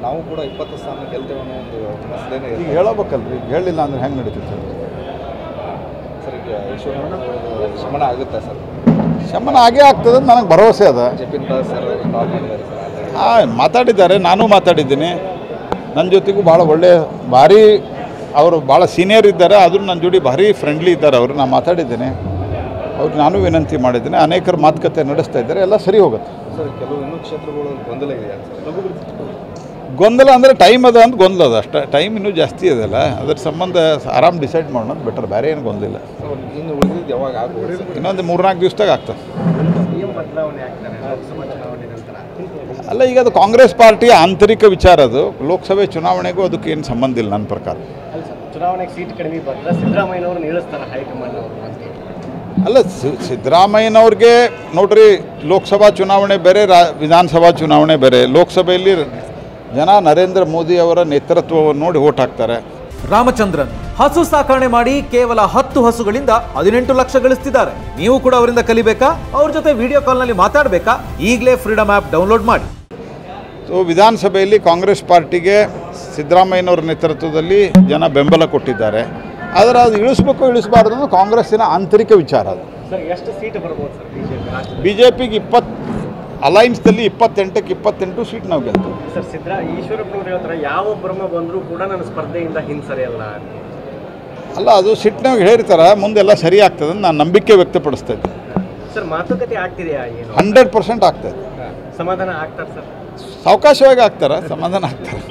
ನಾವು ಕೂಡ 20 ಸ್ಥಾನ ಗೆಲ್ತೇವೆ ಅನ್ನೋ ಒಂದು ಮಸಲೇನೆ ಈಗ ಹೇಳಬೇಕಲ್ರಿ, ಹೇಳಿಲ್ಲ ಅಂದರೆ ಹೆಂಗೆ ನಡೀತೈತೆ ಸರ್? ಈಗ ಈಶ್ವರಪ್ಪ ಶಮನ ಆಗುತ್ತೆ ಸರ್? ಶಮನ ಆಗೇ ಆಗ್ತದೆ ಅಂತ ನನಗೆ ಭರವಸೆ ಅದ. ಜೆಪಿನ್ ಸರ್ ಕಾಲ್ ಮಾಡಿದ್ದಾರೆ ಸರ್, ಮಾತಾಡಿದ್ದಾರೆ, ನಾನು ಮಾತಾಡಿದ್ದೀನಿ. ನನ್ನ ಜೊತೆಗೂ ಭಾಳ ಒಳ್ಳೆ ಭಾರಿ ಅವರು ಭಾಳ ಸೀನಿಯರ್ ಇದ್ದಾರೆ, ಆದರೂ ನನ್ನ ಜೋಡಿ ಭಾರಿ ಫ್ರೆಂಡ್ಲಿ ಇದ್ದಾರೆ ಅವರು. ನಾನು ಮಾತಾಡಿದ್ದೇನೆ, ಅವ್ರಿಗೆ ನಾನು ವಿನಂತಿ ಮಾಡಿದ್ದೇನೆ. ಅನೇಕರು ಮಾತುಕತೆ ನಡೆಸ್ತಾ ಇದ್ದಾರೆ, ಎಲ್ಲ ಸರಿ ಹೋಗುತ್ತೆ ಸರ್. ಕೆಲವು ಇನ್ನೂ ಕ್ಷೇತ್ರಗಳು ಗೊಂದಲ ಇದೆ ಸರ್. ಗೊಂದಲ ಅಂದರೆ ಟೈಮ್ ಅದ ಅಂತ ಗೊಂದಲ ಅದ ಅಷ್ಟೇ. ಟೈಮ್ ಇನ್ನೂ ಜಾಸ್ತಿ ಅದಲ್ಲ, ಅದ್ರ ಸಂಬಂಧ ಆರಾಮ್ ಡಿಸೈಡ್ ಮಾಡೋಣ ಬೆಟರ್, ಬೇರೆ ಏನು ಗೊಂದಲ. ಇನ್ನು ಉಳಿದಿದ್ದು ಯಾವಾಗ ಆಗ್ಬೋದು? ಇನ್ನೊಂದು 3-4 ದಿವಸದಾಗ ಆಗ್ತದೆ. ಬದಲಾವಣೆ ಆಗ್ತಾರೆ ಲೋಕಸಭಾ ಚುನಾವಣೆ ನಂತರ? ಅಲ್ಲ, ಈಗ ಅದು ಕಾಂಗ್ರೆಸ್ ಪಾರ್ಟಿಯ ಆಂತರಿಕ ವಿಚಾರ. ಅದು ಲೋಕಸಭೆ ಚುನಾವಣೆಗೂ ಅದಕ್ಕೆ ಏನು ಸಂಬಂಧ ಇಲ್ಲ ನನ್ನ ಪ್ರಕಾರ. ಚುನಾವಣೆಗೆ ಸೀಟ್ ಕಡಿಮೆ ಬಂದರೆ ಸಿದ್ದರಾಮಯ್ಯನವ್ರನ್ನ ಇಳಿಸ್ತಾರೆ ಹೈಕಮಾಂಡ್ ಅವರು ಅಂತ. ಅಲ್ಲ, ಸಿದ್ದರಾಮಯ್ಯನವ್ರಿಗೆ ನೋಡ್ರಿ, ಲೋಕಸಭಾ ಚುನಾವಣೆ ಬೇರೆ, ವಿಧಾನಸಭಾ ಚುನಾವಣೆ ಬೇರೆ. ಲೋಕಸಭೆಯಲ್ಲಿ ಜನ ನರೇಂದ್ರ ಮೋದಿ ಅವರ ನೇತೃತ್ವವನ್ನು ನೋಡಿ ಓಟ್ ಹಾಕ್ತಾರೆ. ರಾಮಚಂದ್ರನ್ ಹಸು ಸಾಕಣೆ ಮಾಡಿ ಕೇವಲ 10 ಹಸುಗಳಿಂದ 18 ಲಕ್ಷ ಗಳಿಸ್ತಿದ್ದಾರೆ. ನೀವು ಕೂಡ ಅವರಿಂದ ಕಲಿಬೇಕಾ? ಅವ್ರ ಜೊತೆ ವಿಡಿಯೋ ಕಾಲ್ನಲ್ಲಿ ಮಾತಾಡಬೇಕಾ? ಈಗಲೇ ಫ್ರೀಡಮ್ ಆ್ಯಪ್ ಡೌನ್ಲೋಡ್ ಮಾಡಿ. ಸೊ ವಿಧಾನಸಭೆಯಲ್ಲಿ ಕಾಂಗ್ರೆಸ್ ಪಾರ್ಟಿಗೆ ಸಿದ್ದರಾಮಯ್ಯನವ್ರ ನೇತೃತ್ವದಲ್ಲಿ ಜನ ಬೆಂಬಲ ಕೊಟ್ಟಿದ್ದಾರೆ. ಆದರೆ ಅದು ಇಳಿಸ್ಬೇಕು ಇಳಿಸಬಾರ್ದು ಅನ್ನೋದು ಕಾಂಗ್ರೆಸ್ಸಿನ ಆಂತರಿಕ ವಿಚಾರ. ಅದು ಸರ್ ಎಷ್ಟು ಸೀಟ್ ಬರ್ಬೋದು ಸರ್ ಬಿ ಜೆ ಪಿಗೆ ಅಲೈನ್ಸ್ದಲ್ಲಿ 28ಕ್ಕೆ 28 ಸೀಟ್ ನಾವು ಗೆಲ್ತೀವಿ. ಸರ್, ಈಶ್ವರಪ್ಪನವ್ರು ಹೇಳ್ತಾರೆ ಯಾವ ಬ್ರಹ್ಮ ಬಂದರೂ ಕೂಡ ನನ್ನ ಸ್ಪರ್ಧೆಯಿಂದ ಹಿಂಸರಿಯಲ್ಲ. ಅಲ್ಲ, ಅದು ಸಿಟ್ಟಿನಾಗ ಹೇಳಿರ್ತಾರೆ, ಮುಂದೆಲ್ಲ ಸರಿ ಆಗ್ತದೆ ಅಂತ ನಾನು ನಂಬಿಕೆ ವ್ಯಕ್ತಪಡಿಸ್ತಾ ಇದ್ದೆ. ಸರ್, ಮಾತುಕತೆ ಆಗ್ತಿದೆಯಾ? 100% ಆಗ್ತದೆ. ಸಮಾಧಾನ ಆಗ್ತಾರೆ ಸರ್? ಸಾವಕಾಶವಾಗಿ ಆಗ್ತಾರೆ, ಸಮಾಧಾನ ಆಗ್ತಾರೆ.